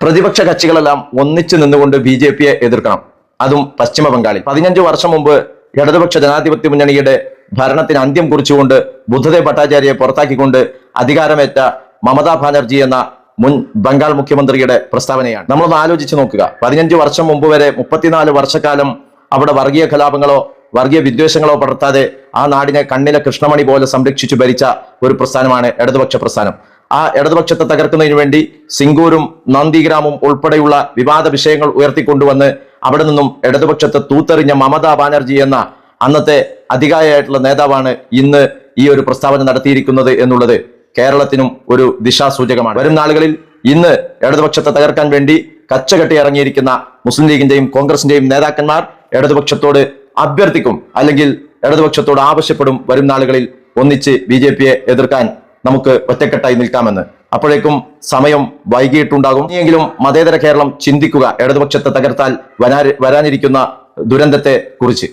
പ്രതിപക്ഷ കക്ഷികളെല്ലാം ഒന്നിച്ചു നിന്നുകൊണ്ട് ബി.ജെ.പിയെ എതിർക്കണം. അതും പശ്ചിമ ബംഗാളിൽ 15 വർഷം മുമ്പ് ഇടതുപക്ഷ ജനാധിപത്യ മുന്നണിയുടെ ഭരണത്തിന് അന്ത്യം കുറിച്ചുകൊണ്ട് ബുദ്ധദേവ് ഭട്ടാചാര്യയെ പുറത്താക്കിക്കൊണ്ട് അധികാരമേറ്റ മമതാ ബാനർജി എന്ന മുൻ ബംഗാൾ മുഖ്യമന്ത്രിയുടെ പ്രസ്താവനയാണ്. നമ്മളൊന്ന് ആലോചിച്ച് നോക്കുക. 15 വർഷം മുമ്പ് വരെ 34 വർഷക്കാലം അവിടെ വർഗീയ കലാപങ്ങളോ വർഗീയ വിദ്വേഷങ്ങളോ പടർത്താതെ ആ നാടിനെ കണ്ണിലെ കൃഷ്ണമണി പോലെ സംരക്ഷിച്ചു ഭരിച്ച ഒരു പ്രസ്ഥാനമാണ് ഇടതുപക്ഷ പ്രസ്ഥാനം. ആ ഇടതുപക്ഷത്തെ തകർക്കുന്നതിന് വേണ്ടി സിംഗൂരും നന്ദിഗ്രാമും ഉൾപ്പെടെയുള്ള വിവാദ വിഷയങ്ങൾ ഉയർത്തിക്കൊണ്ടുവന്ന് അവിടെ നിന്നും ഇടതുപക്ഷത്തെ തൂത്തെറിഞ്ഞ മമതാ ബാനർജി എന്ന അന്നത്തെ അധികാരിയായിട്ടുള്ള നേതാവാണ് ഇന്ന് ഈ ഒരു പ്രസ്താവന നടത്തിയിരിക്കുന്നത് എന്നുള്ളത് കേരളത്തിനും ഒരു ദിശാസൂചകമാണ്. വരും നാളുകളിൽ ഇന്ന് ഇടതുപക്ഷത്തെ തകർക്കാൻ വേണ്ടി കച്ചകെട്ടി ഇറങ്ങിയിരിക്കുന്ന മുസ്ലിം ലീഗിന്റെയും കോൺഗ്രസിന്റെയും നേതാക്കന്മാർ ഇടതുപക്ഷത്തോട് അഭ്യർത്ഥിക്കും, അല്ലെങ്കിൽ ഇടതുപക്ഷത്തോട് ആവശ്യപ്പെടും വരും നാളുകളിൽ ഒന്നിച്ച് ബി.ജെ.പിയെ എതിർക്കാൻ നമുക്ക് ഒറ്റക്കെട്ടായി നിൽക്കാമെന്ന്. അപ്പോഴേക്കും സമയം വൈകിയിട്ടുണ്ടാകും. ഇനിയെങ്കിലും മതേതര കേരളം ചിന്തിക്കുക ഇടതുപക്ഷത്തെ തകർത്താൽ വരാനിരിക്കുന്ന ദുരന്തത്തെ കുറിച്ച്.